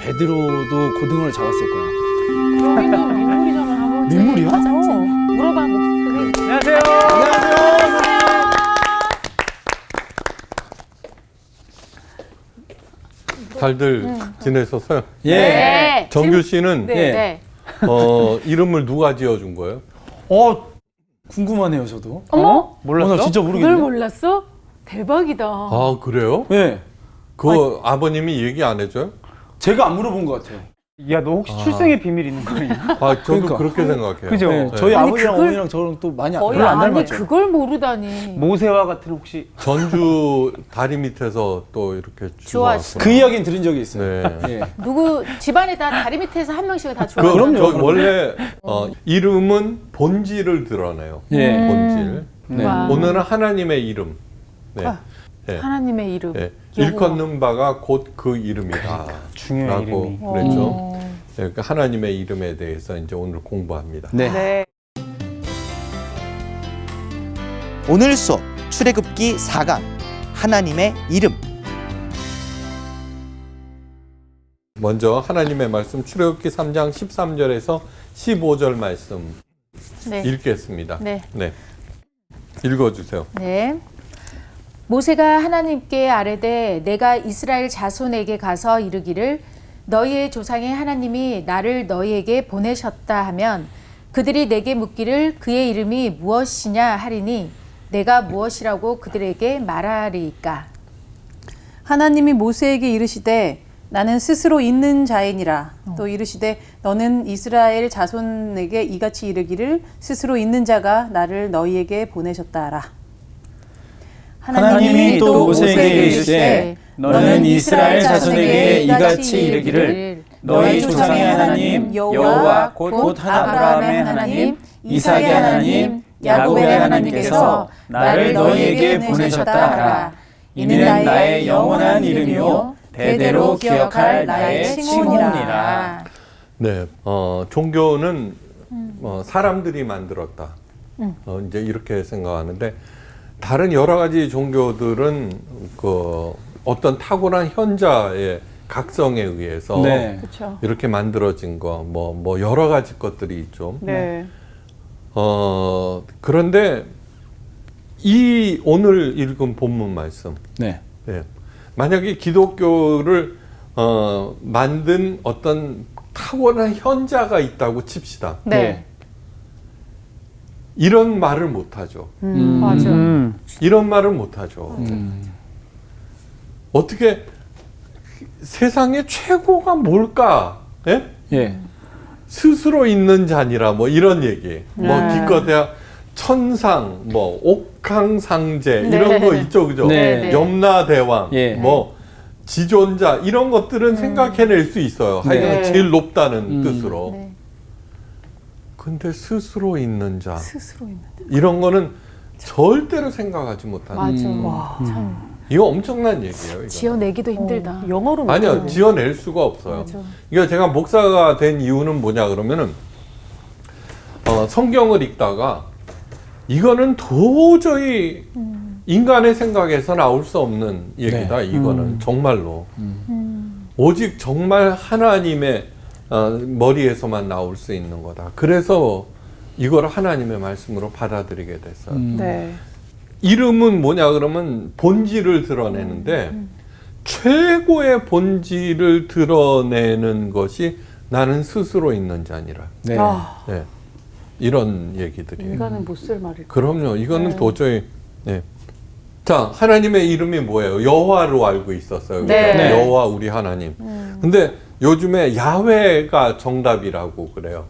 베드로도 고등어를 잡았을 거야. 여기도 민물이잖아. 한번 민물이요? 맞았지. 물어봐 목사님. 안녕하세요. 잘들 지내셨어요? 예. 네. 정규 씨는 네. 이름을 누가 지어준 거예요? 궁금하네요, 저도. 어머? 나 진짜 그걸 모르겠네. 몰랐어? 대박이다. 아 그래요? 예. 그 아버님이 얘기 안 해줘요? 제가 안 물어본 것 같아요. 야, 너 혹시 출생의 비밀 있는 거 아니야? 아 저도 그러니까. 그렇게 생각해요. 그죠? 네, 저희 아니, 아버지랑 그걸 어머니랑 저랑 또 많이 거의 별로 안 아니 닮았죠. 그걸 모르다니. 모세와 같은 혹시 전주 다리 밑에서 또 이렇게 좋아하시네. 그 이야기는 들은 적이 있어요. 네. 예. 누구 집안에 다 다리 밑에서 한 명씩은 다 좋아. 그럼요. 저 원래 이름은 본질을 드러내요. 예. 본질. 네. 와. 오늘은 하나님의 이름. 네. 아, 네. 하나님의 이름. 네. 여호와. 일컫는 바가 곧 그 이름이다. 중요한 라고 이름이. 그랬죠. 네, 그러니까 하나님의 이름에 대해서 이제 오늘 공부합니다. 네. 네. 오늘 수업 출애굽기 4강 하나님의 이름. 먼저 하나님의 말씀 출애굽기 3장 13절에서 15절 말씀 네. 읽겠습니다. 네. 읽어주세요. 네. 모세가 하나님께 아뢰되 내가 이스라엘 자손에게 가서 이르기를 너희의 조상의 하나님이 나를 너희에게 보내셨다 하면 그들이 내게 묻기를 그의 이름이 무엇이냐 하리니 내가 무엇이라고 그들에게 말하리이까. 하나님이 모세에게 이르시되 나는 스스로 있는 자이니라. 또 이르시되 너는 이스라엘 자손에게 이같이 이르기를 스스로 있는 자가 나를 너희에게 보내셨다 하라. 하나님이 또 모세에게 이르시되 너는 이스라엘 자손에게 이같이 이르기를 너희 조상의 하나님 여호와 곧 아브라함의 하나님 이삭의 하나님 야곱의 하나님께서 나를 너희에게 보내셨다 하라. 이는 나의 영원한 이름이요 대대로 기억할 나의 칭호니라. 네, 종교는 사람들이 만들었다. 이제 이렇게 생각하는데 다른 여러 가지 종교들은 그 어떤 탁월한 현자의 각성에 의해서 네. 그렇죠. 이렇게 만들어진 거, 뭐 여러 가지 것들이 있죠. 네. 그런데 이 오늘 읽은 본문 말씀, 네. 네. 만약에 기독교를 만든 어떤 탁월한 현자가 있다고 칩시다. 네. 이런 말을 못하죠. 맞아. 이런 말을 못하죠. 어떻게 세상의 최고가 뭘까? 예? 예. 스스로 있는 자니라 뭐 이런 얘기. 뭐 기껏해야 천상, 뭐 옥황상제 이런 거 있죠, 그죠? 네. 염라대왕, 예. 뭐 지존자 이런 것들은 생각해낼 수 있어요. 하여간 네. 제일 높다는 뜻으로. 네. 근데 스스로 있는 자 스스로 있는. 이런 거는 절대로 생각하지 못하는. 맞아. 와, 참 이거 엄청난 얘기예요. 이거. 지어내기도 힘들다. 영어로 아니요, 지어낼 수가 없어요. 그러니까 제가 목사가 된 이유는 뭐냐 그러면은 성경을 읽다가 이거는 도저히 인간의 생각에서 나올 수 없는 얘기다. 네. 이거는 정말로 오직 정말 하나님의 머리에서만 나올 수 있는 거다. 그래서 이걸 하나님의 말씀으로 받아들이게 됐어요. 네. 이름은 뭐냐 그러면 본질을 드러내는데 최고의 본질을 드러내는 것이 나는 스스로 있는 자니라. 네. 네. 이런 얘기들이에요. 인간은 못 쓸 말일. 그럼요. 이거는 도저히. 네. 자, 하나님의 이름이 뭐예요? 여호와로 알고 있었어요. 그죠? 네. 여호와 우리 하나님. 근데 요즘에 야훼가 정답이라고 그래요.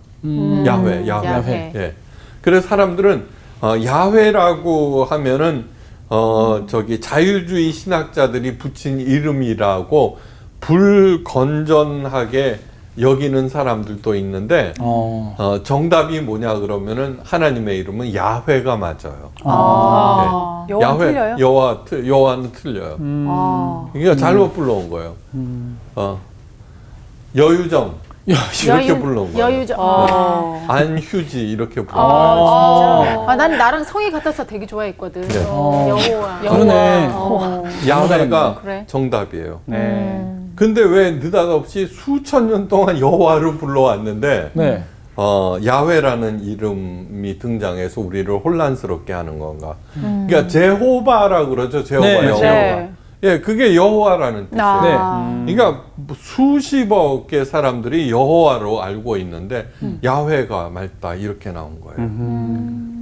야훼. 야훼. 예. 그래서 사람들은 야훼라고 하면은 저기 자유주의 신학자들이 붙인 이름이라고 불건전하게 여기는 사람들도 있는데 정답이 뭐냐 그러면은 하나님의 이름은 야훼가 맞아요. 네. 여호와 틀려요? 여호와는 틀려요. 이게 잘못 불러온 거예요. 여유정 이렇게 불러온 거예요. 여유정. 안휴지 이렇게 불러온 거예요. 아, 난 나랑 성이 같아서 되게 좋아했거든. 네. 여호와. 그러네. 야훼가 그래. 정답이에요. 네. 근데 왜 느닷없이 수천 년 동안 여호와를 불러왔는데 네. 야훼라는 이름이 등장해서 우리를 혼란스럽게 하는 건가? 그러니까 제호바라고 그러죠. 제호바, 네, 여호와. 네. 예, 그게 여호와라는 뜻이에요. 아. 그러니까 수십억 개 사람들이 여호와로 알고 있는데 야훼가 맞다 이렇게 나온 거예요.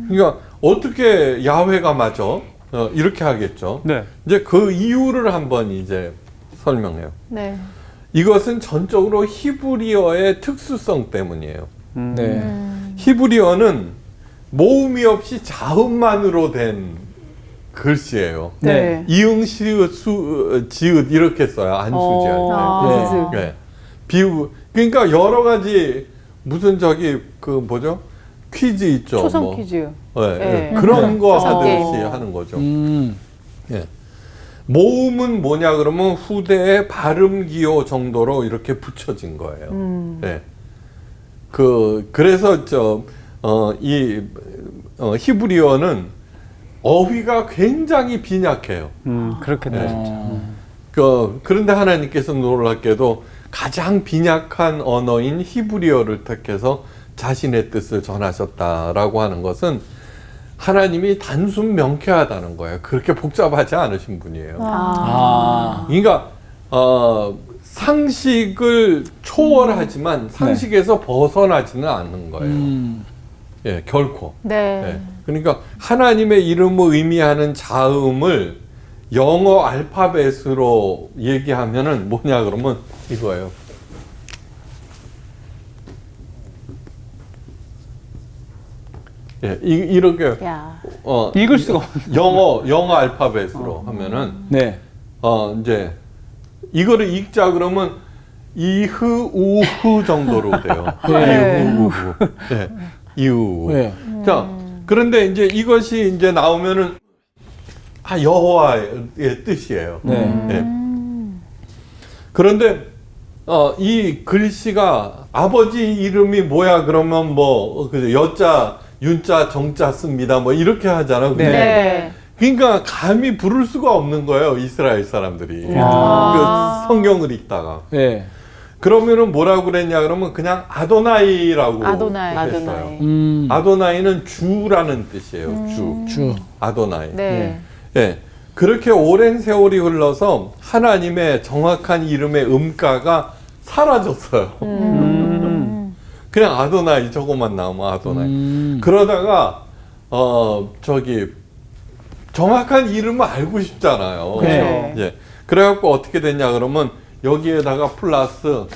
그러니까 어떻게 야훼가 맞아? 이렇게 하겠죠. 네. 이제 그 이유를 한번 이제 설명해요. 네. 이것은 전적으로 히브리어의 특수성 때문이에요. 네. 히브리어는 모음이 없이 자음만으로 된 글씨예요. 네. 이응, 시읒, 지읒 이렇게 써요. 안수지 할 때. 아, 네. 비유. 그러니까 여러 가지 무슨 그 뭐죠? 퀴즈 있죠. 초성 뭐. 퀴즈. 네, 네. 그런 거 초성 하듯이 게임. 하는 거죠. 예. 모음은 뭐냐 그러면 후대의 발음 기호 정도로 이렇게 붙여진 거예요. 네. 그래서 히브리어는 어휘가 굉장히 빈약해요. 그렇겠네요, 네. 진짜. 그런데 하나님께서 놀랍게도 가장 빈약한 언어인 히브리어를 택해서 자신의 뜻을 전하셨다라고 하는 것은 하나님이 단순 명쾌하다는 거예요. 그렇게 복잡하지 않으신 분이에요. 아. 그러니까 상식을 초월하지만 상식에서 벗어나지는 않는 거예요. 예, 결코. 네. 예. 그러니까 하나님의 이름을 의미하는 자음을 영어 알파벳으로 얘기하면은 뭐냐 그러면 이거예요. 예, 이렇게 야. 읽을 수가 없는. 영어 알파벳으로 하면은 네. 이제 이거를 읽자 그러면 이흐 우흐 정도로 돼요. 네. 이흐 우흐. 네. 이흐. 네. 자, 그런데 이제 이것이 이제 나오면은 여호와의 뜻이에요. 네. 네. 그런데 이 글씨가 아버지 이름이 뭐야 그러면 뭐 그죠? 여자, 윤자, 정자 씁니다. 뭐 이렇게 하잖아요. 네. 네. 그러니까 감히 부를 수가 없는 거예요. 이스라엘 사람들이. 아. 그 성경을 읽다가. 네. 그러면은 뭐라고 그랬냐 그러면 그냥 아도나이라고 아도나이. 했어요. 아도나이. 아도나이는 주라는 뜻이에요. 주. 아도나이. 네. 예. 그렇게 오랜 세월이 흘러서 하나님의 정확한 이름의 음가가 사라졌어요. 그냥 아도나이 저것만 나오면 아도나이. 그러다가 정확한 이름을 알고 싶잖아요. 네. 예. 그래갖고 어떻게 됐냐 그러면 여기에다가 플러스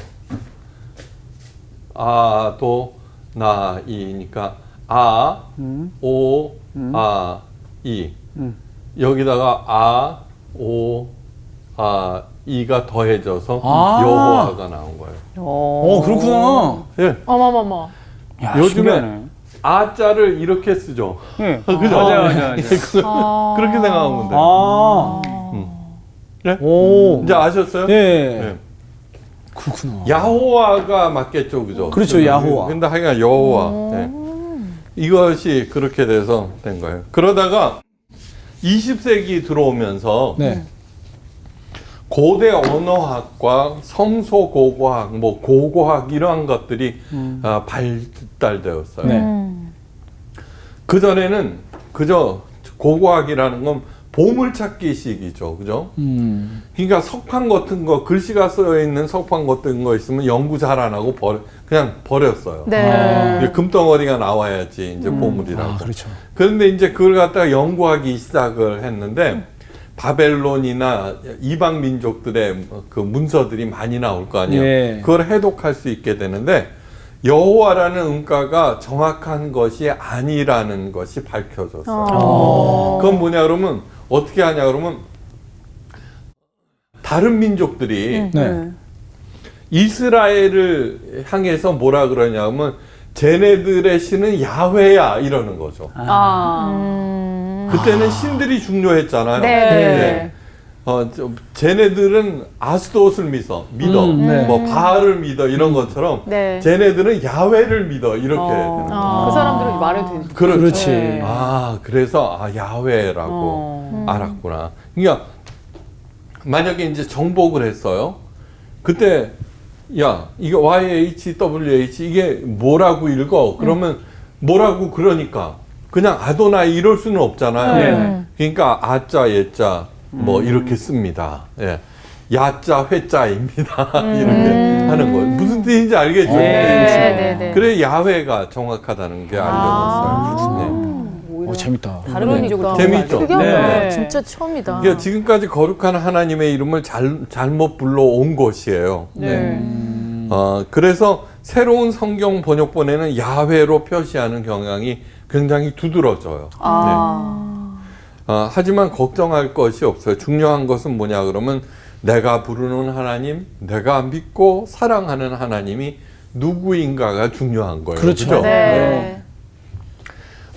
아도나이니까 이 여기다가 이가 더해져서 여호와가 나온 거예요. 그렇구나. 예. 어머머머. 야, 요즘에 신기하네. 아자를 이렇게 쓰죠. 네. 그죠? 맞아요. 그렇게 생각하면 돼요. 아. 네? 오. 이제 아셨어요? 네. 네. 그렇구나. 야호와가 맞겠죠, 그죠? 그렇죠, 야호와. 근데 하여간 여호와. 네. 이것이 그렇게 돼서 된 거예요. 그러다가 20세기 들어오면서 네. 고대 언어학과 성소고고학, 뭐 고고학 이러한 것들이 발달되었어요. 네. 그 전에는 그저 고고학이라는 건 보물찾기식이죠, 그죠? 그러니까 석판 같은 거, 글씨가 쓰여 있는 석판 같은 거 있으면 연구 잘 안 하고 그냥 버렸어요. 네. 이제 금덩어리가 나와야지 이제 보물이라고. 그렇죠. 그런데 이제 그걸 갖다가 연구하기 시작을 했는데 바벨론이나 이방 민족들의 그 문서들이 많이 나올 거 아니에요. 예. 그걸 해독할 수 있게 되는데 여호와라는 음가가 정확한 것이 아니라는 것이 밝혀졌어요. 그건 뭐냐 그러면 어떻게 하냐 그러면 다른 민족들이 네. 이스라엘을 향해서 뭐라 그러냐면 쟤네들의 신은 야훼야 이러는 거죠. 그때는 신들이 중요했잖아요. 네. 쟤네들은 아스도스를 믿어. 네. 뭐 바알을 믿어 이런 것처럼 네. 쟤네들은 야훼를 믿어 이렇게 되는 거예요. 그 사람들은 말해도 되는. 그렇지. 네. 그래서 야훼라고 알았구나. 그러니까 만약에 이제 정복을 했어요. 그때 야 이게 YHWH 이게 뭐라고 읽어? 그러면 뭐라고 그러니까 그냥 아도나이 이럴 수는 없잖아요. 그러니까 아자 예자 뭐 이렇게 씁니다. 예. 야자 회자입니다. 이렇게 하는 거예요. 무슨 뜻인지 알겠죠? 네. 그래 야훼가 정확하다는 게 알려졌어요. 재밌다. 다른 민족을 재미있죠? 특이하다. 네. 진짜 처음이다. 그러니까 지금까지 거룩한 하나님의 이름을 잘못 불러온 것이에요. 그래서 새로운 성경 번역본에는 야훼로 표시하는 경향이 굉장히 두드러져요. 하지만 걱정할 것이 없어요. 중요한 것은 뭐냐 그러면 내가 부르는 하나님, 내가 믿고 사랑하는 하나님이 누구인가가 중요한 거예요. 그렇죠. 그죠? 네.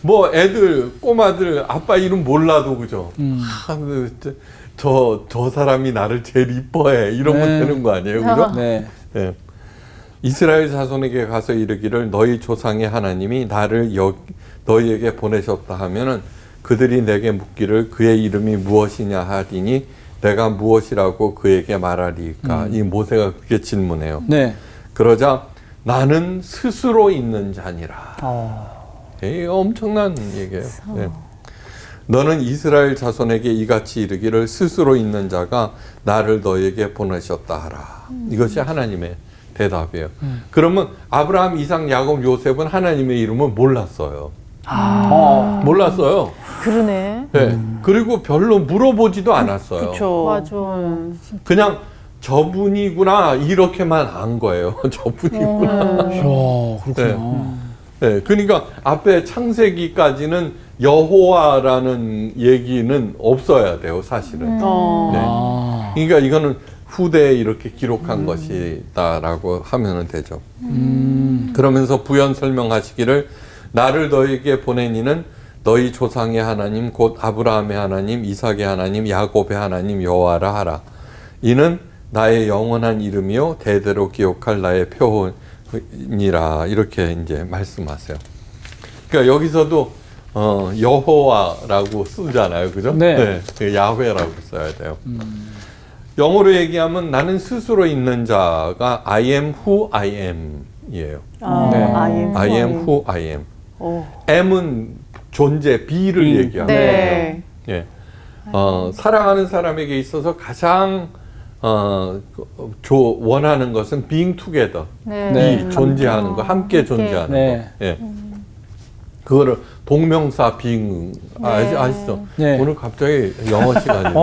뭐 애들, 꼬마들 아빠 이름 몰라도 그죠? 저 사람이 나를 제일 이뻐해 이러면 되는 거 아니에요, 그죠? 네. 네. 이스라엘 자손에게 가서 이르기를 너희 조상의 하나님이 나를 너희에게 보내셨다 하면은 그들이 내게 묻기를 그의 이름이 무엇이냐 하리니 내가 무엇이라고 그에게 말하리까. 이 모세가 그렇게 질문해요. 네. 그러자 나는 스스로 있는 자니라. 이 엄청난 얘기예요. 네. 너는 이스라엘 자손에게 이같이 이르기를 스스로 있는 자가 나를 너에게 보내셨다 하라. 이것이 하나님의 대답이에요. 그러면 아브라함, 이삭, 야곱, 요셉은 하나님의 이름을 몰랐어요. 몰랐어요. 그러네. 네. 그리고 별로 물어보지도 않았어요. 맞아. 그냥 저분이구나 이렇게만 안 거예요. 저분이구나. 이야, 그렇구나. 네, 그러니까 앞에 창세기까지는 여호와라는 얘기는 없어야 돼요, 사실은. 네. 그러니까 이거는 후대에 이렇게 기록한 것이다라고 하면 되죠. 그러면서 부연 설명하시기를 나를 너에게 보내니는 너희 조상의 하나님 곧 아브라함의 하나님, 이삭의 하나님, 야곱의 하나님 여호와라 하라. 이는 나의 영원한 이름이요 대대로 기억할 나의 표현이라 이렇게 이제 말씀하세요. 그러니까 여기서도 여호와라고 쓰잖아요, 그죠? 네. 야훼라고 써야 돼요. 영어로 얘기하면 나는 스스로 있는 자가 I am who I am이에요. I am who I am. M은 존재, be를 얘기하는 거예요. 예. 사랑하는 사람에게 있어서 가장 원하는 것은 being together, 네. 존재하는 거, 함께 존재하는 네. 거. 예. 그거를 동명사 being 아시죠? 네. 오늘 갑자기 영어 시간이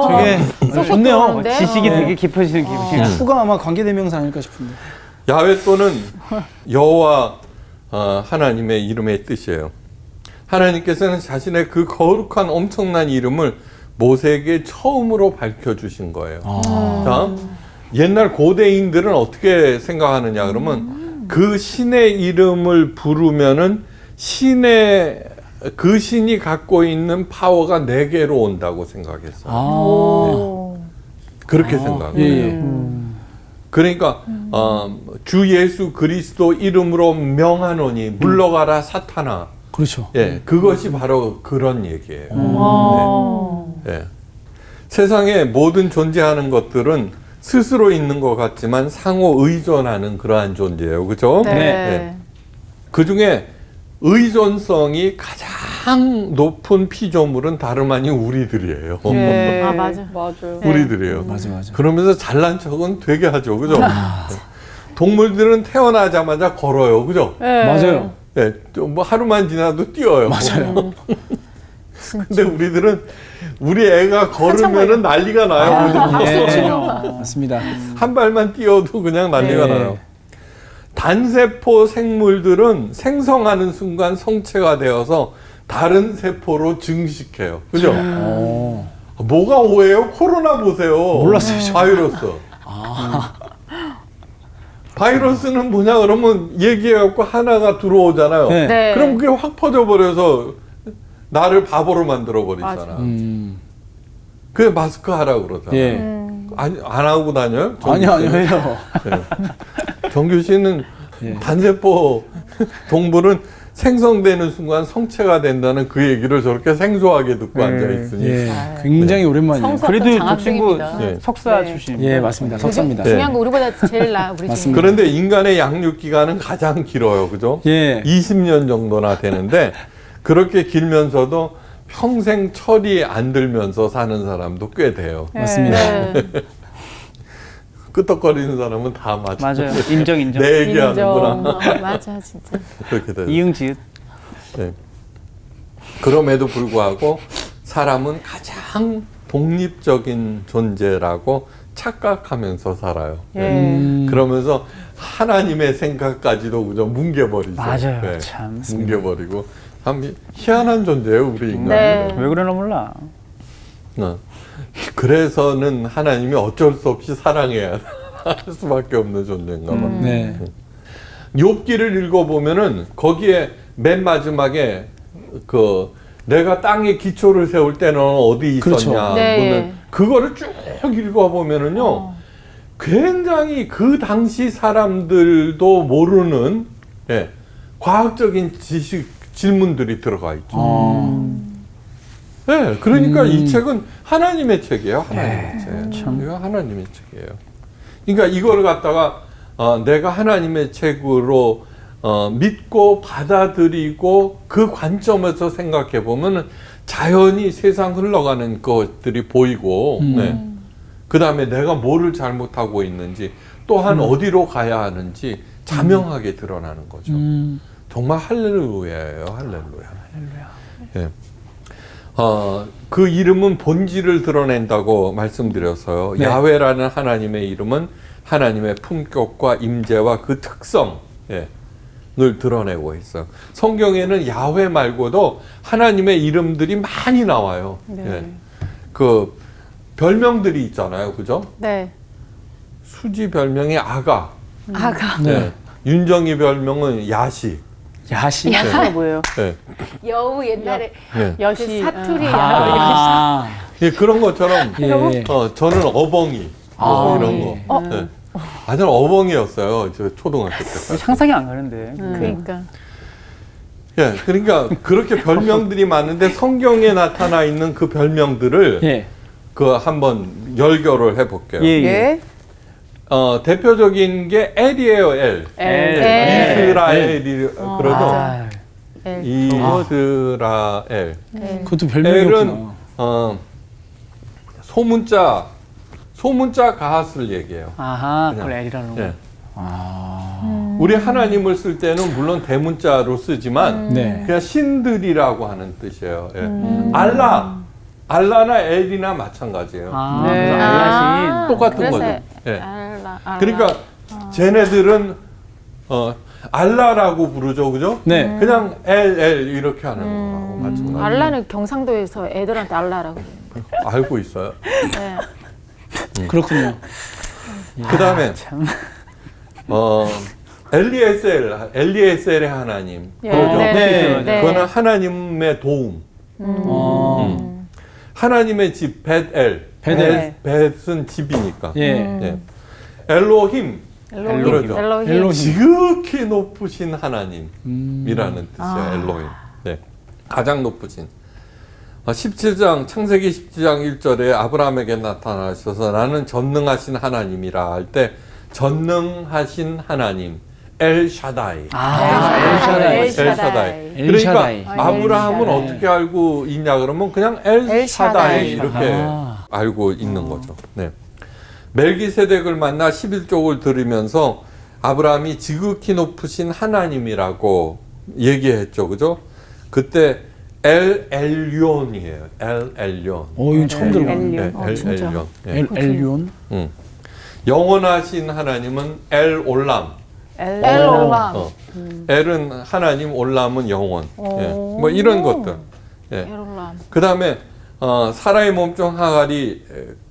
되게 좋네요. 좋은데? 지식이 되게 깊어지는 기분이에요. 후가 아마 관계대명사 아닐까 싶은데. 야훼 또는 여호와 하나님의 이름의 뜻이에요. 하나님께서는 자신의 그 거룩한 엄청난 이름을 모세에게 처음으로 밝혀주신 거예요. 자, 옛날 고대인들은 어떻게 생각하느냐 그러면 그 신의 이름을 부르면은 그 신이 갖고 있는 파워가 내게로 온다고 생각했어요. 그렇게 생각해요. 그러니까 주 예수 그리스도 이름으로 명하노니 물러가라 사탄아. 그렇죠. 예, 그것이 바로 그런 얘기예요. 네. 예. 세상에 모든 존재하는 것들은 스스로 있는 것 같지만 상호 의존하는 그러한 존재예요. 그죠? 네. 그 중에 의존성이 가장 높은 피조물은 다름 아닌 우리들이에요. 맞아. 우리들이에요. 맞아. 그러면서 잘난 척은 되게 하죠. 그죠? 동물들은 태어나자마자 걸어요. 그죠? 맞아요. 네, 뭐 하루만 지나도 뛰어요. 맞아요. 근데 우리들은 우리 애가 걸으면은 난리가 나요. 예, 맞습니다. 한 발만 뛰어도 그냥 난리가 네. 나요. 단세포 생물들은 생성하는 순간 성체가 되어서 다른 세포로 증식해요. 그죠? 뭐가 오해요? 코로나 보세요. 몰랐어요, 바이러스. 바이러스는 뭐냐 그러면 얘기해갖고 하나가 들어오잖아요. 네. 그럼 그게 확 퍼져버려서 나를 바보로 만들어버리잖아. 그게 마스크 하라고 그러잖아. 예. 아니, 안 하고 다녀요? 아니요, 해요. 정규 씨는 예. 단세포 동물은 생성되는 순간 성체가 된다는 그 얘기를 저렇게 생소하게 듣고 네. 앉아 있으니 예, 굉장히 오랜만이에요. 성서- 그래도 저 장학 친구 중입니다. 네. 석사 네. 출신입니다. 예, 맞습니다. 석사입니다. 네. 중요한 거 우리보다 제일 나 우리 맞습니다. 중에. 그런데 인간의 양육 기간은 가장 길어요, 그죠? 예, 20년 정도나 되는데 그렇게 길면서도 평생 철이 안 들면서 사는 사람도 꽤 돼요. 맞습니다. 네. 끄떡거리는 사람은 다 맞아. 맞아요. 인정. 내 얘기하는구나. 인정. 맞아 진짜. 그렇게 돼요. 이응지읒. 네. 그럼에도 불구하고 사람은 가장 독립적인 존재라고 착각하면서 살아요. 네. 그러면서 하나님의 생각까지도 그저 뭉개버리죠. 맞아요. 네. 참. 뭉개버리고 참 희한한 존재예요, 우리 인간은. 네. 왜 그러나 몰라. 그래서는 하나님이 어쩔 수 없이 사랑해야 할 수밖에 없는 존재인가 봐. 네. 욥기를 읽어보면은 거기에 맨 마지막에 그 내가 땅에 기초를 세울 때는 어디 그렇죠. 있었냐. 네. 는 그거를 쭉 읽어보면은요. 굉장히 그 당시 사람들도 모르는 예, 과학적인 지식 질문들이 들어가 있죠. 네, 그러니까 이 책은 하나님의 책이에요. 하나님의 책. 이거 하나님의 책이에요. 그러니까 이거를 갖다가 내가 하나님의 책으로 믿고 받아들이고 그 관점에서 생각해 보면 자연히 세상 흘러가는 것들이 보이고, 네. 그 다음에 내가 뭐를 잘못하고 있는지, 또한 어디로 가야 하는지 자명하게 드러나는 거죠. 정말 할렐루야예요, 할렐루야. 예. 그 이름은 본질을 드러낸다고 말씀드렸어요. 네. 야훼라는 하나님의 이름은 하나님의 품격과 임재와 그 특성, 예, 을 드러내고 있어요. 성경에는 야훼 말고도 하나님의 이름들이 많이 나와요. 네. 예. 그 별명들이 있잖아요, 그죠? 네. 수지 별명이 아가, 아가. 네. 예. 윤정이 별명은 야시. 야시. 야시가 뭐예요? 예. 여우 옛날에 예. 여시. 그 사투리 아, 예, 그런 것처럼 예. 저는 어벙이 아, 이런 예. 거. 네. 아, 저는 어벙이였어요. 저 초등학교 때까지. 상상이 안 가는데. 그러니까. 예, 그러니까 그렇게 별명들이 많은데 성경에 나타나 있는 그 별명들을 예. 그 한번 열결을 해볼게요. 예. 예. 대표적인 게 엘이에요, 엘. 엘. 이스라엘이 그러죠. 아, 엘. 이스라엘. 그것도 엘은 별명이었구나. 소문자 가핫을 얘기해요. 아하, 그냥. 그걸 L이라는 거. 예. 아, 우리 하나님을 쓸 때는 물론 대문자로 쓰지만 네. 그냥 신들이라고 하는 뜻이에요. 예. 알라나 엘이나 마찬가지예요. 아, 네. 그래서 알라신. 똑같은 그래서 거죠. 예. 알라. 그러니까 쟤네들은 알라라고 부르죠, 그죠? 네. 그냥 엘 이렇게 하는 거하고 마찬가지. 알라는 경상도에서 애들한테 알라라고. 알고 있어요. 네. 그렇군요. 그 다음에 참. 엘리에셀의 하나님. 예. 그러죠. 네. 네. 네. 그거는 하나님의 도움. 하나님의 집 벳엘. 벳엘. 벳은 집이니까. 예. 예. 엘로힘. 엘로힘. 그러죠. 엘로힘. 지극히 높으신 하나님이라는 뜻이에요. 엘로힘. 네. 가장 높으신. 17장 창세기 17장 1절에 아브라함에게 나타나셔서 나는 전능하신 하나님이라 할 때 전능하신 하나님 엘샤다이. 엘샤다이. 엘샤다이. 엘샤다이. 그러니까 아브라함은 엘샤다이. 어떻게 알고 있냐 그러면 그냥 엘샤다이 엘샤다이. 이렇게 아. 알고 있는 거죠. 네. 멜기세덱을 만나 11족을 들으면서 아브라함이 지극히 높으신 하나님이라고 얘기했죠. 그죠? 그때 엘 엘리온이에요. 엘 엘리온. 이건 처음 들어봤네. 네, 엘 진짜. 엘리온. 네. 엘리온. 영원하신 하나님은 엘 올람. 엘올람. 엘은 하나님, 올람은 영원. 예. 뭐 이런 것들. 예. 엘올람. 그 다음에 사라의 몸종 하갈이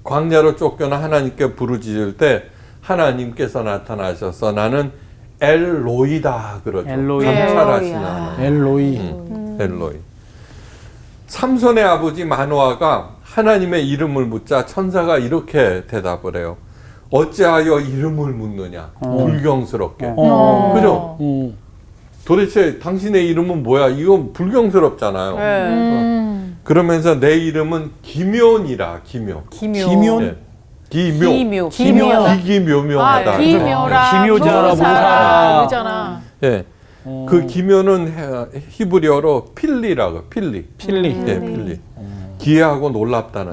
광야로 쫓겨나 하나님께 부르짖을 때 하나님께서 나타나셔서 나는 엘로이다 그러죠. 엘로이. 감찰하시는 엘로이야. 하나님. 엘로이. 엘로이. 삼손의 아버지 마노아가 하나님의 이름을 묻자 천사가 이렇게 대답을 해요. 어찌하여 이름을 묻느냐? 불경스럽게. 그죠? 도대체 당신의 이름은 뭐야? 이건 불경스럽잖아요. 네. 그러면서 내 이름은 기묘니라. 기묘. 기묘? 예. 기묘. 기묘. 기기묘묘하다. 기묘라, 기묘자라, 모사라, 모사라. 그잖아. 예. 그 기묘는 히브리어로 필리라고. 필리. 필리. 예, 필리. 기이하고 놀랍다는.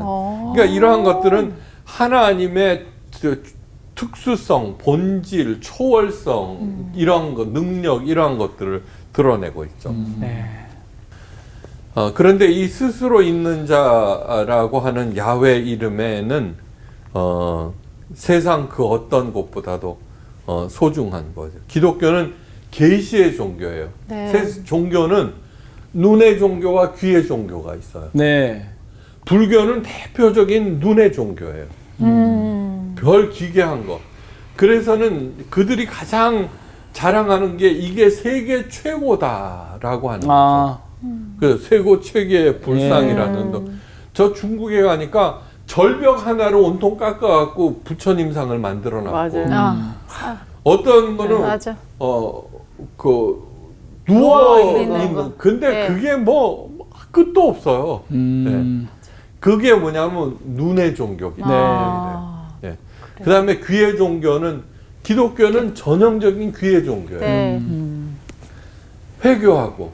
그러니까 이러한 것들은 하나님의 특수성, 본질, 초월성, 이런 거, 능력, 이러한 것들을 드러내고 있죠. 네. 그런데 이 스스로 있는 자라고 하는 야훼 이름에는 세상 그 어떤 것보다도 소중한 거죠. 기독교는 계시의 종교예요. 세 종교는 눈의 종교와 귀의 종교가 있어요. 네. 불교는 대표적인 눈의 종교예요. 별 기괴한 거. 그래서는 그들이 가장 자랑하는 게 이게 세계 최고다라고 하는 거죠. 그 세고 최고의 불상이라는 저 중국에 가니까 절벽 하나를 온통 깎아갖고 부처님상을 만들어놨고 맞아요. 어떤 거는 맞아. 그 누워 있는 있는 거. 근데 네. 그게 뭐 끝도 없어요. 네. 그게 뭐냐면 눈의 종교기 때문에 네. 그다음에 귀의 종교는 기독교는 전형적인 귀의 종교예요. 네. 회교하고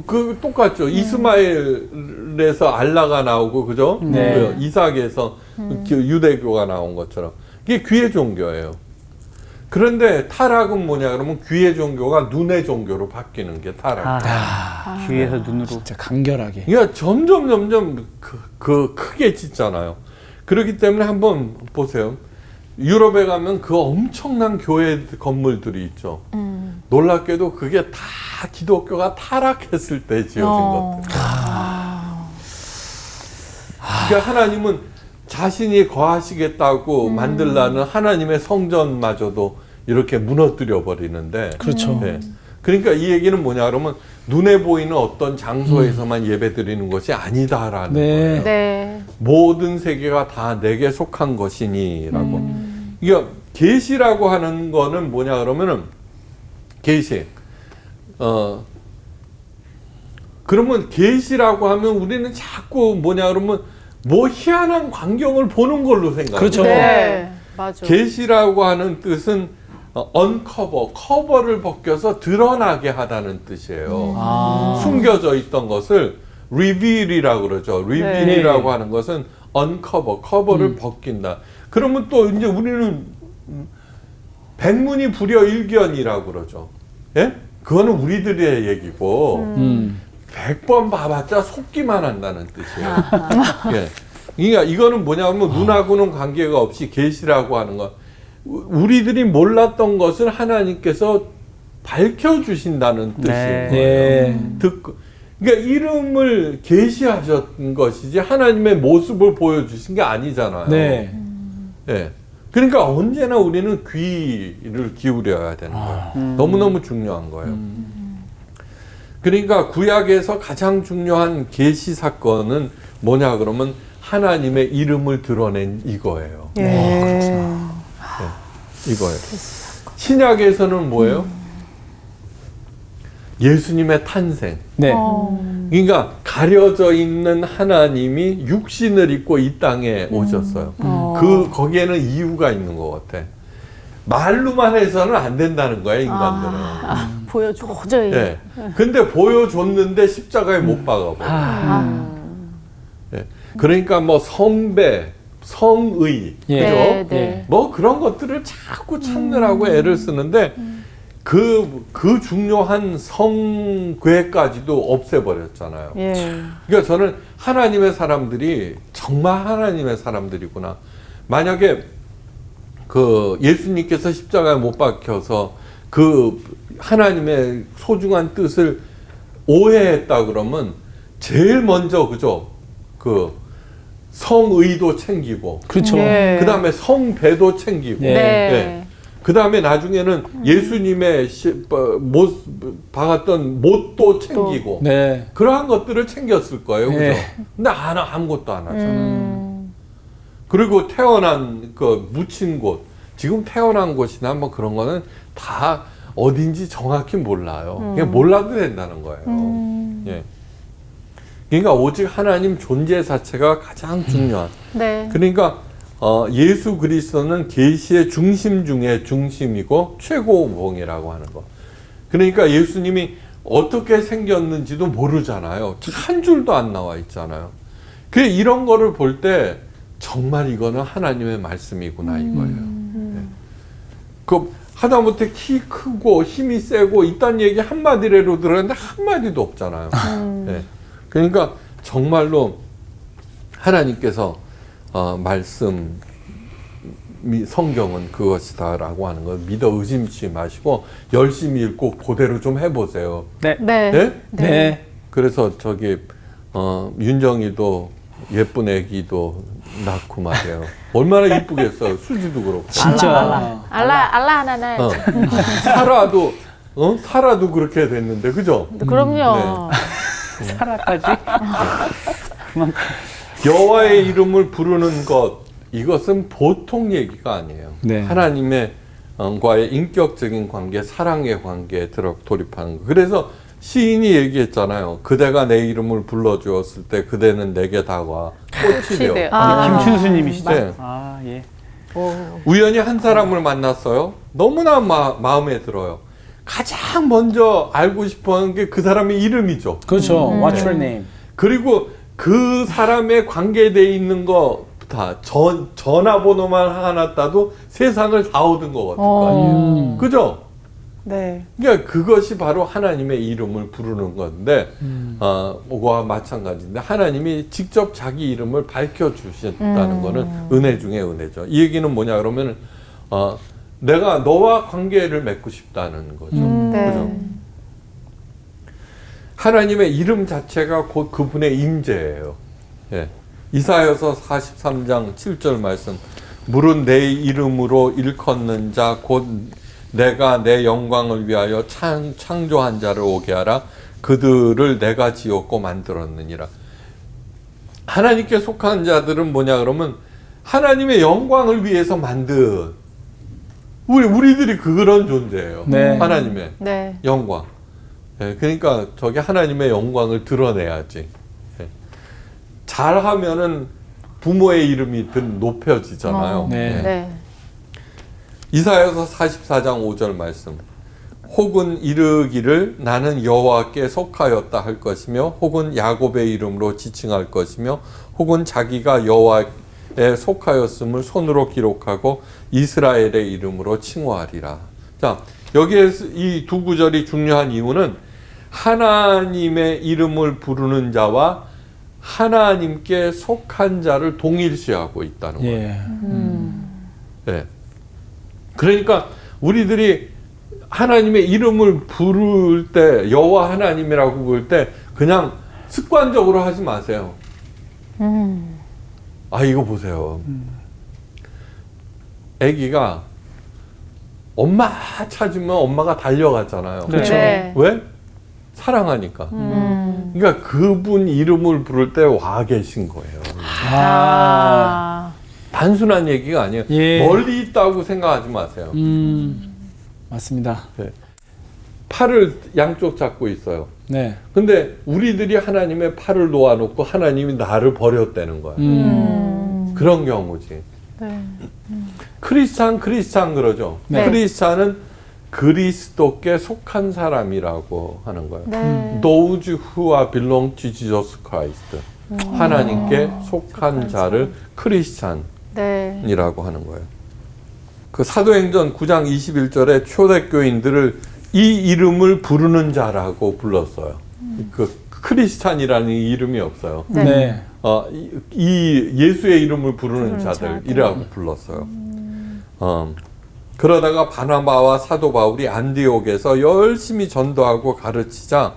그 똑같죠. 이스마엘에서 알라가 나오고 그죠? 네. 그 이삭에서 그 유대교가 나온 것처럼 이게 귀의 종교예요. 그런데 타락은 뭐냐 그러면 귀의 종교가 눈의 종교로 바뀌는 게 타락. 귀에서 눈으로. 진짜 간결하게. 그러니까 점점 크게 짓잖아요. 그렇기 때문에 한번 보세요. 유럽에 가면 그 엄청난 교회 건물들이 있죠. 놀랍게도 그게 다 기독교가 타락했을 때 지어진 것들. 그러니까 하나님은 자신이 거하시겠다고 만들라는 하나님의 성전마저도 이렇게 무너뜨려 버리는데. 그렇죠. 네. 그러니까 이 얘기는 뭐냐 그러면 눈에 보이는 어떤 장소에서만 예배 드리는 것이 아니다라는 거예요. 네. 모든 세계가 다 내게 속한 것이니라고. 이게 계시라고 하는 거는 뭐냐 그러면은 계시. 그러면 계시라고 하면 우리는 자꾸 뭐냐 그러면 뭐 희한한 광경을 보는 걸로 생각해요. 그렇죠. 네. 맞아. 계시라고 하는 뜻은 언커버, 커버를 벗겨서 드러나게 하다는 뜻이에요. 숨겨져 있던 것을 reveal이라고 그러죠. reveal이라고 하는 것은 uncover, 커버를 벗긴다. 그러면 또 이제 우리는 백문이 불여일견이라고 그러죠. 예? 그거는 우리들의 얘기고 100번 봐봤자 속기만 한다는 뜻이에요. 예. 그러니까 이거는 뭐냐면 눈하고는 관계가 없이 계시라고 하는 것. 우리들이 몰랐던 것을 하나님께서 밝혀주신다는 뜻이에요. 네. 듣고, 그러니까 이름을 계시하셨던 것이지 하나님의 모습을 보여주신 게 아니잖아요. 네. 예. 그러니까 언제나 우리는 귀를 기울여야 되는 거예요. 너무너무 중요한 거예요. 그러니까 구약에서 가장 중요한 계시 사건은 뭐냐 그러면 하나님의 이름을 드러낸 이거예요. 이거예요. 신약에서는 뭐예요? 예수님의 탄생. 네. 그러니까 가려져 있는 하나님이 육신을 입고 이 땅에 오셨어요. 거기에는 이유가 있는 것 같아. 말로만 해서는 안 된다는 거야, 인간들은. 보여주고. 도저히. 예. 근데 보여줬는데 십자가에 못 박아버려. 예. 그러니까 뭐 성배, 성의, 예. 그죠? 네, 네. 뭐 그런 것들을 자꾸 찾느라고 애를 쓰는데 그 중요한 성괴까지도 없애버렸잖아요. 예. 그러니까 저는 하나님의 사람들이 정말 하나님의 사람들이구나. 만약에 그 예수님께서 십자가에 못 박혀서 그 하나님의 소중한 뜻을 오해했다 그러면 제일 먼저 그죠? 그 성의도 챙기고 그렇죠. 네. 그 다음에 성배도 챙기고 네. 네. 그 다음에 나중에는 예수님의 박았던 못도 챙기고 네. 그러한 것들을 챙겼을 거예요. 네. 그죠? 근데 아무것도 안 하잖아요. 그리고 태어난 그 묻힌 곳, 지금 태어난 곳이나 뭐 그런 거는 다 어딘지 정확히 몰라요. 그냥 몰라도 된다는 거예요. 예. 그러니까 오직 하나님 존재 자체가 가장 중요한. 네. 그러니까 예수 그리스도는 계시의 중심 중에 중심이고 최고봉이라고 하는 거. 그러니까 예수님이 어떻게 생겼는지도 모르잖아요. 한 줄도 안 나와 있잖아요. 그 이런 거를 볼 때 정말 이거는 하나님의 말씀이구나 이거예요. 네. 그 하다못해 키 크고 힘이 세고 이딴 얘기 한마디라도 들었는데 한마디도 없잖아요. 네. 그러니까 정말로 하나님께서 말씀 성경은 그것이다라고 하는 걸 믿어 의심치 마시고 열심히 읽고 그대로 좀 해보세요. 네. 네. 네? 네. 그래서 저기 윤정이도 예쁜 애기도 낳고 말이에요. 얼마나 이쁘겠어요. 수지도 그렇고. 진짜. 알라 하나는. 사라도 그렇게 됐는데 그죠? 그럼요. 사라까지. 여호와의 이름을 부르는 것 이것은 보통 얘기가 아니에요. 네. 하나님의 과의 인격적인 관계, 사랑의 관계에 돌입하는 거. 그래서 시인이 얘기했잖아요. 그대가 내 이름을 불러주었을 때 그대는 내게 다가와 꽃이 되어. 김춘수님이시죠? 네. 아 예. 우연히 한 사람을 만났어요. 너무나 마음에 들어요. 가장 먼저 알고 싶어하는 게 그 사람의 이름이죠. 그렇죠. What's your name? 그리고 그 사람에 관계되어 있는 거 다 전화번호만 하나 따도 세상을 다 얻은 것 같을 거 아니에요. 그죠? 네. 그러니까 그것이 바로 하나님의 이름을 부르는 건데, 그와 마찬가지인데, 하나님이 직접 자기 이름을 밝혀주셨다는 거는 은혜 중에 은혜죠. 이 얘기는 뭐냐, 그러면, 내가 너와 관계를 맺고 싶다는 거죠. 그죠? 하나님의 이름 자체가 곧 그분의 임재예요. 예. 이사야서 43장 7절 말씀. 물은 내 이름으로 일컫는 자 곧 내가 내 영광을 위하여 창조한 자를 오게 하라. 그들을 내가 지었고 만들었느니라. 하나님께 속한 자들은 뭐냐 그러면 하나님의 영광을 위해서 만든 우리들이 그런 존재예요. 네. 하나님의 네. 영광. 예, 그러니까 저게 하나님의 영광을 드러내야지. 예. 잘하면은 부모의 이름이 높여지잖아요. 네. 예. 네. 이사야서 44장 5절 말씀. 혹은 이르기를 나는 여호와께 속하였다 할 것이며 혹은 야곱의 이름으로 지칭할 것이며 혹은 자기가 여호와에 속하였음을 손으로 기록하고 이스라엘의 이름으로 칭호하리라. 자, 여기에서 이 두 구절이 중요한 이유는 하나님의 이름을 부르는 자와 하나님께 속한 자를 동일시하고 있다는 거예요. 예. 네. 그러니까 우리들이 하나님의 이름을 부를 때 여호와 하나님이라고 부를 때 그냥 습관적으로 하지 마세요. 아 이거 보세요. 아기가 엄마 찾으면 엄마가 달려가잖아요. 그렇죠. 네. 왜? 사랑하니까. 그러니까 그분 이름을 부를 때 와 계신 거예요. 아. 단순한 얘기가 아니에요. 예. 멀리 있다고 생각하지 마세요. 맞습니다. 네. 팔을 양쪽 잡고 있어요. 네. 근데 우리들이 하나님의 팔을 놓아놓고 하나님이 나를 버렸다는 거야. 그런 경우지. 네. 크리스찬 그러죠. 네. 크리스찬은 그리스도께 속한 사람이라고 하는 거예요. 네. Those who are belong to Jesus Christ. 하나님께 속한 자를 크리스찬이라고 네. 하는 거예요. 그 사도행전 9장 21절에 초대교인들을 이 이름을 부르는 자라고 불렀어요. 그 크리스찬이라는 이름이 없어요. 네. 네. 이 예수의 이름을 부르는 자들이라고 불렀어요. 그러다가 바나바와 사도 바울이 안디옥에서 열심히 전도하고 가르치자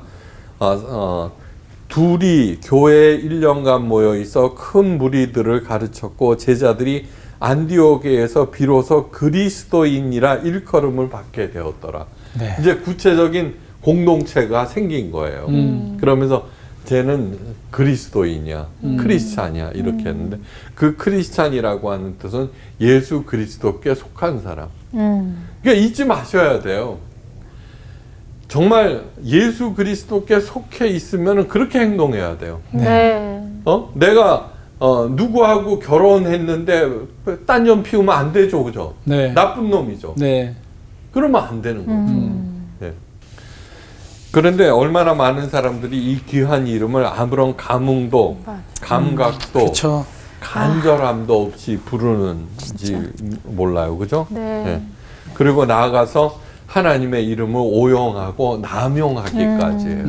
둘이 교회에 1년간 모여 있어 큰 무리들을 가르쳤고 제자들이 안디옥에서 비로소 그리스도인이라 일컬음을 받게 되었더라. 네. 이제 구체적인 공동체가 생긴 거예요. 그러면서 쟤는 그리스도인이야, 크리스찬이야 이렇게 했는데 그 크리스찬이라고 하는 뜻은 예수 그리스도께 속한 사람. 그러니까 잊지 마셔야 돼요. 정말 예수 그리스도께 속해 있으면 그렇게 행동해야 돼요. 네. 내가 누구하고 결혼했는데 딴 년 피우면 안 되죠, 그죠? 네. 나쁜 놈이죠. 네. 그러면 안 되는 거죠. 네. 그런데 얼마나 많은 사람들이 이 귀한 이름을 아무런 감흥도, 감각도, 그렇죠. 간절함도 없이 부르는지 몰라요, 그죠? 네. 네. 그리고 나아가서 하나님의 이름을 오용하고 남용하기까지 해요.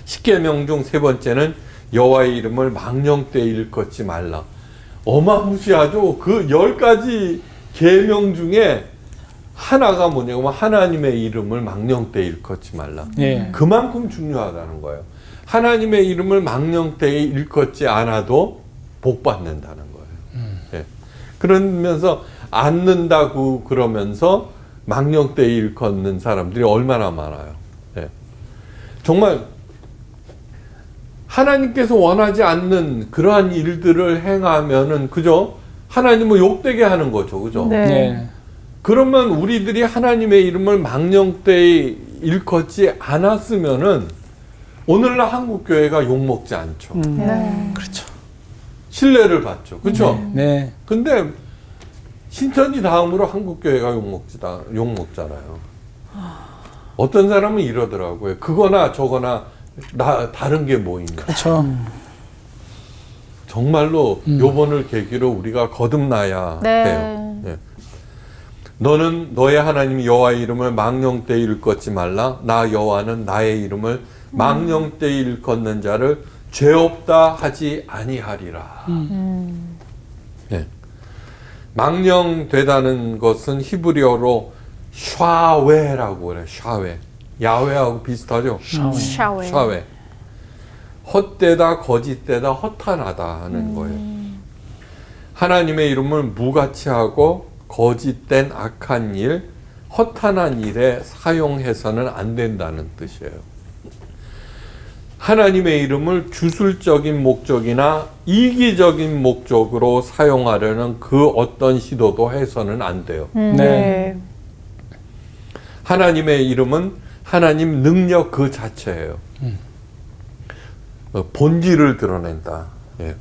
십계명 중 세 번째는 여호와의 이름을 망령되이 일컫지 말라. 어마무시하죠. 그 10가지 계명 중에 하나가 뭐냐면 하나님의 이름을 망령되이 일컫지 말라. 예. 그만큼 중요하다는 거예요. 하나님의 이름을 망령되이 일컫지 않아도 복 받는다는 거예요. 예. 그러면서 않는다고 그러면서 망령되이 일컫는 사람들이 얼마나 많아요. 예. 정말 하나님께서 원하지 않는 그러한 일들을 행하면은 그죠? 하나님을 욕되게 하는 거죠. 그죠? 네. 네. 그러면 우리들이 하나님의 이름을 망령되이 일컫지 않았으면은 오늘날 한국 교회가 욕 먹지 않죠. 네. 그렇죠. 신뢰를 받죠. 그렇죠? 네. 근데 신천지 다음으로 한국 교회가 욕 먹잖아요. 어떤 사람은 이러더라고요. 그거나 저거나 다른 게 뭐 있냐. 그렇죠. 정말로 요번을 계기로 우리가 거듭나야 네. 해요. 예. 너는 너의 하나님 여호와의 이름을 망령되이 일컫지 말라. 나 여호와는 나의 이름을 망령되이 일컫는 자를 죄 없다 하지 아니하리라. 예. 망령되다는 것은 히브리어로 샤웨라고 그래요. 샤웨. 야훼하고 비슷하죠? 샤웨. 샤웨. 헛되다, 거짓되다, 허탄하다 하는 거예요. 하나님의 이름을 무가치하고 거짓된 악한 일, 허탄한 일에 사용해서는 안 된다는 뜻이에요. 하나님의 이름을 주술적인 목적이나 이기적인 목적으로 사용하려는 그 어떤 시도도 해서는 안 돼요. 네. 하나님의 이름은 하나님 능력 그 자체예요. 본질을 드러낸다. 예.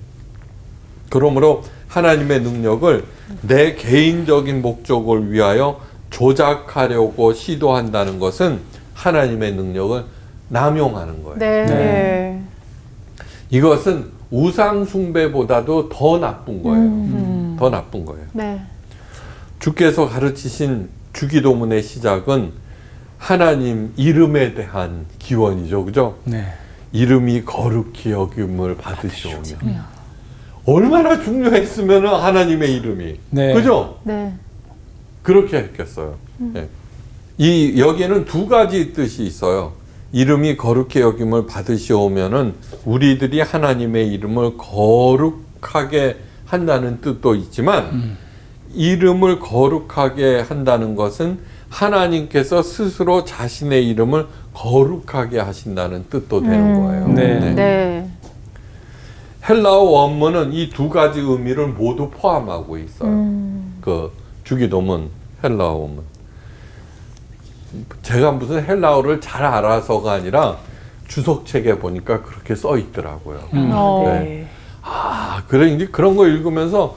그러므로 하나님의 능력을 내 개인적인 목적을 위하여 조작하려고 시도한다는 것은 하나님의 능력을 남용하는 거예요. 네. 네. 이것은 우상 숭배보다도 더 나쁜 거예요. 더 나쁜 거예요. 네. 주께서 가르치신 주기도문의 시작은 하나님 이름에 대한 기원이죠. 그죠? 네. 이름이 거룩히 여김을 받으시오며. 얼마나 중요했으면 하나님의 이름이. 네. 그죠? 네. 그렇게 했겠어요. 예. 여기에는 두 가지 뜻이 있어요. 이름이 거룩히 여김을 받으시오면은 우리들이 하나님의 이름을 거룩하게 한다는 뜻도 있지만 이름을 거룩하게 한다는 것은 하나님께서 스스로 자신의 이름을 거룩하게 하신다는 뜻도 되는 거예요. 네. 네. 헬라어 원문은 이 두 가지 의미를 모두 포함하고 있어요. 그 주기도문 헬라어 원문. 제가 무슨 헬라어를 잘 알아서가 아니라 주석책에 보니까 그렇게 써 있더라고요. 네. 아, 그래 이제 그런 거 읽으면서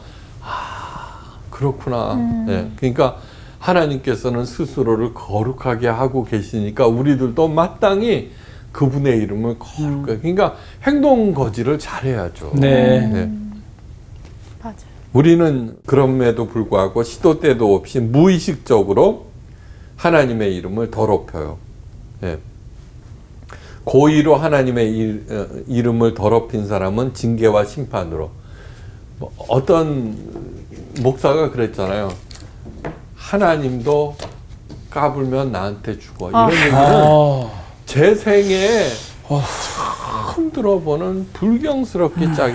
그렇구나. 네. 그러니까 하나님께서는 스스로를 거룩하게 하고 계시니까 우리들도 마땅히 그분의 이름을 거룩하게. 그러니까 행동 거지를 잘해야죠. 네. 네. 맞아요. 우리는 그럼에도 불구하고 시도 때도 없이 무의식적으로 하나님의 이름을 더럽혀요. 예. 고의로 하나님의 이름을 더럽힌 사람은 징계와 심판으로. 어떤 목사가 그랬잖아요. 하나님도 까불면 나한테 죽어. 이런 얘기는 제 생에 처음 들어보는 불경스럽게 짜게.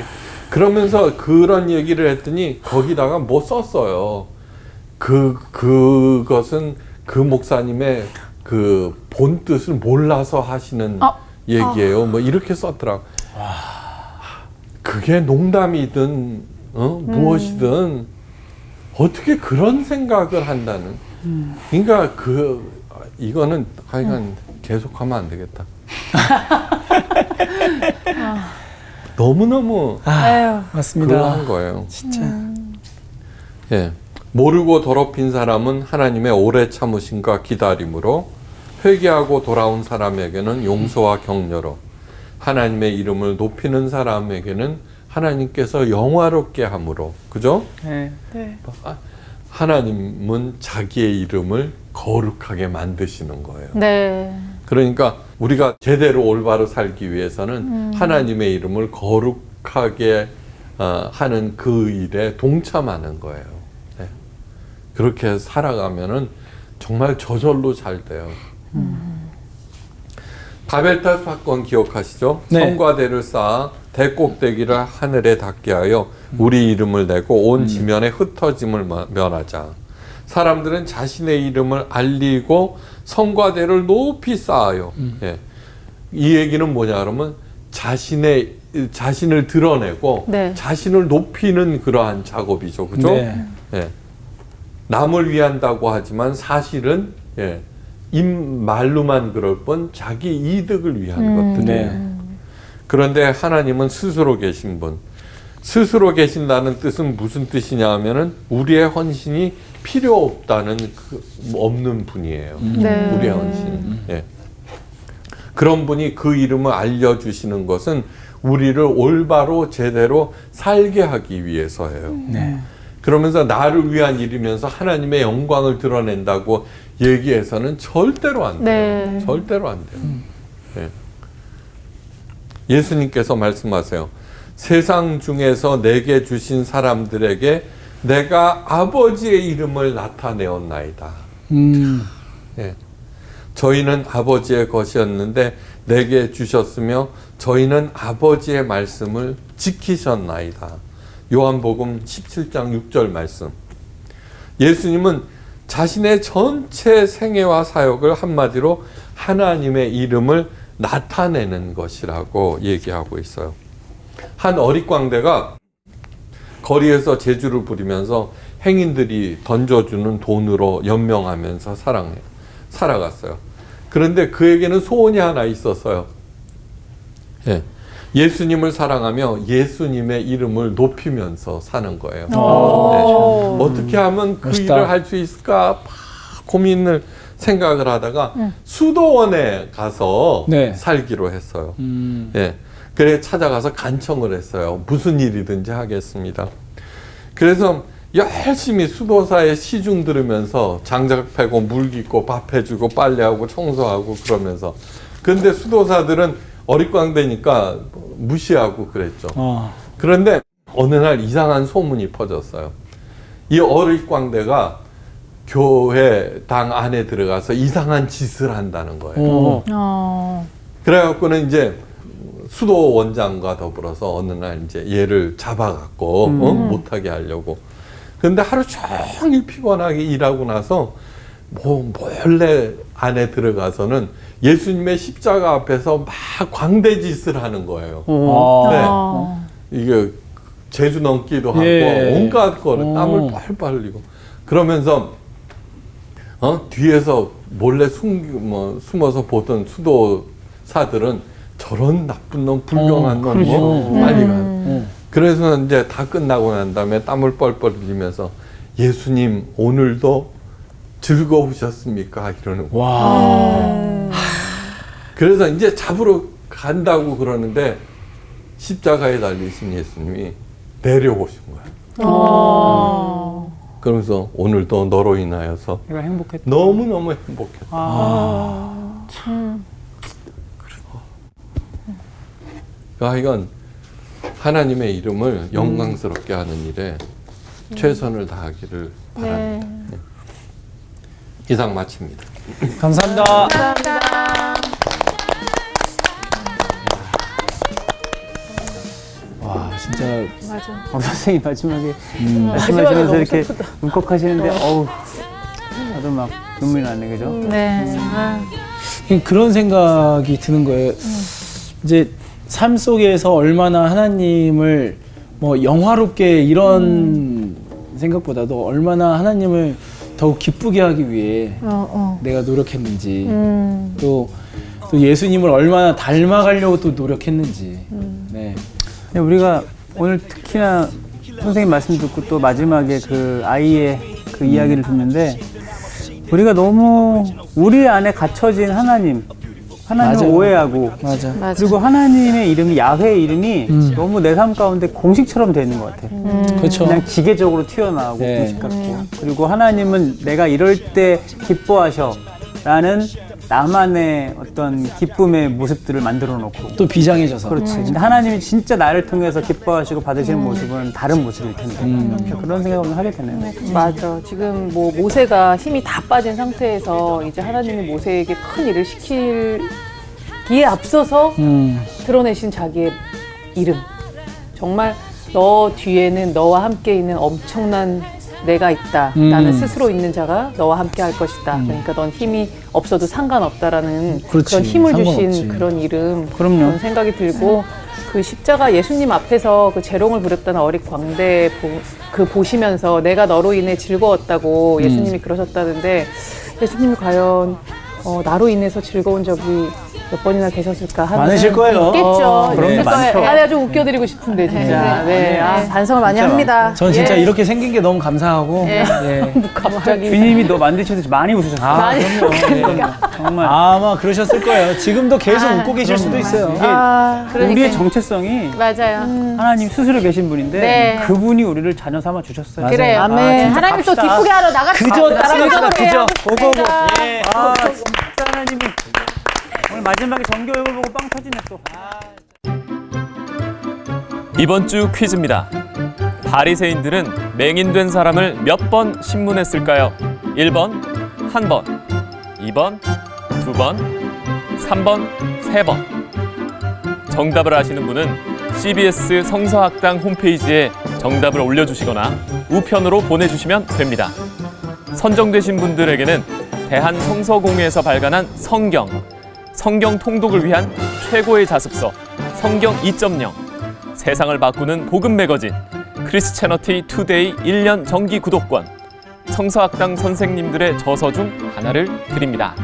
그러면서 그런 얘기를 했더니 거기다가 뭐 썼어요. 그것은 그 목사님의 그 본 뜻을 몰라서 하시는 얘기예요. 뭐 이렇게 썼더라고. 그게 농담이든 무엇이든 어떻게 그런 생각을 한다는. 그러니까 이거는 하여간 계속하면 안 되겠다. 너무너무 아유. 맞습니다. 그러한 거예요. 진짜. 예. 모르고 더럽힌 사람은 하나님의 오래 참으심과 기다림으로, 회개하고 돌아온 사람에게는 용서와 격려로, 하나님의 이름을 높이는 사람에게는 하나님께서 영화롭게 함으로. 그죠? 네. 네. 하나님은 자기의 이름을 거룩하게 만드시는 거예요. 네. 그러니까 우리가 제대로 올바로 살기 위해서는 하나님의 이름을 거룩하게 하는 그 일에 동참하는 거예요. 네. 그렇게 살아가면은 정말 저절로 잘 돼요. 바벨탑 사건 기억하시죠? 네. 성과대를 쌓아 대꼭대기를 하늘에 닿게 하여 우리 이름을 내고 온 지면에 흩어짐을 면하자. 사람들은 자신의 이름을 알리고 성과대를 높이 쌓아요. 예. 이 얘기는 뭐냐 그러면 자신을 드러내고 네. 자신을 높이는 그러한 작업이죠. 그죠? 네. 예. 남을 위한다고 하지만 사실은 예. 말로만 그럴 뿐 자기 이득을 위한 것들이에요. 네. 그런데 하나님은 스스로 계신 분. 스스로 계신다는 뜻은 무슨 뜻이냐 하면은 우리의 헌신이 필요 없다는 없는 분이에요. 네. 우리의 헌신. 예. 그런 분이 그 이름을 알려주시는 것은 우리를 올바로 제대로 살게 하기 위해서예요. 네. 그러면서 나를 위한 일이면서 하나님의 영광을 드러낸다고 얘기해서는 절대로 안 돼요. 네. 절대로 안 돼요. 예. 예수님께서 말씀하세요. 세상 중에서 내게 주신 사람들에게 내가 아버지의 이름을 나타내었나이다. 예. 저희는 아버지의 것이었는데 내게 주셨으며 저희는 아버지의 말씀을 지키셨나이다. 요한복음 17장 6절 말씀. 예수님은 자신의 전체 생애와 사역을 한마디로 하나님의 이름을 나타내는 것이라고 얘기하고 있어요. 한 어릿광대가 거리에서 재주를 부리면서 행인들이 던져주는 돈으로 연명하면서 살아갔어요. 그런데 그에게는 소원이 하나 있었어요. 예. 예수님을 사랑하며 예수님의 이름을 높이면서 사는 거예요. 네. 어떻게 하면 그 멋있다. 일을 할 수 있을까 고민을 생각을 하다가 수도원에 가서 네. 살기로 했어요. 예. 그래 찾아가서 간청을 했어요. 무슨 일이든지 하겠습니다. 그래서 열심히 수도사의 시중 들으면서 장작 패고 물 깃고 밥 해주고 빨래하고 청소하고 그러면서. 근데 수도사들은 어릿광대니까 무시하고 그랬죠. 그런데 어느 날 이상한 소문이 퍼졌어요. 이 어릿광대가 교회당 안에 들어가서 이상한 짓을 한다는 거예요. 그래갖고는 이제 수도 원장과 더불어서 어느 날 이제 얘를 잡아갖고 못하게 하려고. 근데 하루 종일 피곤하게 일하고 나서 몰래 안에 들어가서는 예수님의 십자가 앞에서 막 광대짓을 하는 거예요. 네. 이게 재주 넘기도 하고 온갖 거를 땀을 뻘뻘 흘리고 그러면서 뒤에서 몰래 숨어서 보던 수도사들은 저런 나쁜 놈, 불경한 놈, 빨리 가. 그래서 이제 다 끝나고 난 다음에 땀을 뻘뻘 흘리면서 예수님 오늘도 즐거우셨습니까? 이러는 거예요. 와. 그래서 이제 잡으러 간다고 그러는데 십자가에 달리신 예수님이 내려오신 거예요. 그러면서 오늘도 너로 인하여서 내가 행복했다. 너무너무 행복했다. 그러니까 이건 하나님의 이름을 영광스럽게 하는 일에 최선을 다하기를 바랍니다. 네. 이상 마칩니다. 감사합니다. 와, 진짜 맞아. 박 선생님 마지막에 말씀하시면서 이렇게 울컥하시는데 어우, 나도 막 눈물이 나네, 그죠? 네. 그런 생각이 드는 거예요. 이제 삶 속에서 얼마나 하나님을 뭐 영화롭게 이런 생각보다도 얼마나 하나님을 더 더욱 기쁘게 하기 위해 내가 노력했는지 또 예수님을 얼마나 닮아가려고 또 노력했는지. 네. 근데 우리가 오늘 특히나 선생님 말씀 듣고 또 마지막에 그 아이의 그 이야기를 듣는데 우리가 너무 우리 안에 갇혀진 하나님을 맞아요. 오해하고 맞아. 그리고 하나님의 이름이 야훼의 이름이 너무 내 삶 가운데 공식처럼 되는 것 같아. 그렇죠. 그냥 기계적으로 튀어나오고 네. 공식 같고 그리고 하나님은 내가 이럴 때 기뻐하셔 라는 나만의 어떤 기쁨의 모습들을 만들어 놓고 또 비장해져서. 그렇지. 근데 하나님이 진짜 나를 통해서 기뻐하시고 받으시는 모습은 다른 모습일 텐데 그런 생각을 하게 되네요. 맞아. 지금 뭐 모세가 힘이 다 빠진 상태에서 이제 하나님이 모세에게 큰 일을 시키기에 앞서서 드러내신 자기의 이름. 정말 너 뒤에는 너와 함께 있는 엄청난 내가 있다. 나는 스스로 있는 자가 너와 함께 할 것이다. 그러니까 넌 힘이 없어도 상관없다라는 그렇지. 그런 힘을 상관없지. 주신 그런 이름. 그럼요. 그런 생각이 들고 그 십자가 예수님 앞에서 그 재롱을 부렸다는 어릿 광대 그 보시면서 내가 너로 인해 즐거웠다고 예수님이 그러셨다는데 예수님이 과연 나로 인해서 즐거운 적이 몇 번이나 계셨을까 하는 많으실 거예요. 있겠죠. 그런 게 있을 많죠. 거예요. 내가 좀 웃겨드리고 싶은데 진짜. 네. 아, 반성을 많이 진짜 합니다. 전 진짜 예. 이렇게 생긴 게 너무 감사하고. 예. 갑자기 주님이 너 만드셔서 많이 웃으셨어요. 아, 그럼요. 예. 정말 아마 그러셨을 거예요. 지금도 계속 웃고 계실 수도 있어요. 이게 그러니까요. 우리의 정체성이 맞아요. 하나님 스스로 계신 분인데 네. 그분이 우리를 자녀 삼아 주셨어요. 그래요. 아멘. 진짜 하나님 또 갑시다. 기쁘게 하러 나갑시다. 그저 따라갑시다. 그저. 고고고. 아 진짜 하나님이 오늘 마지막에 정교육을 보고 빵 터지네 또. 이번 주 퀴즈입니다. 바리새인들은 맹인된 사람을 몇 번 신문했을까요? 1번, 1번, 2번, 2번, 3번, 3번. 정답을 아시는 분은 CBS 성서학당 홈페이지에 정답을 올려주시거나 우편으로 보내주시면 됩니다. 선정되신 분들에게는 대한성서공회에서 발간한 성경 통독을 위한 최고의 자습서 성경 2.0, 세상을 바꾸는 복음 매거진 크리스채너티 투데이 1년 정기 구독권, 성서학당 선생님들의 저서 중 하나를 드립니다.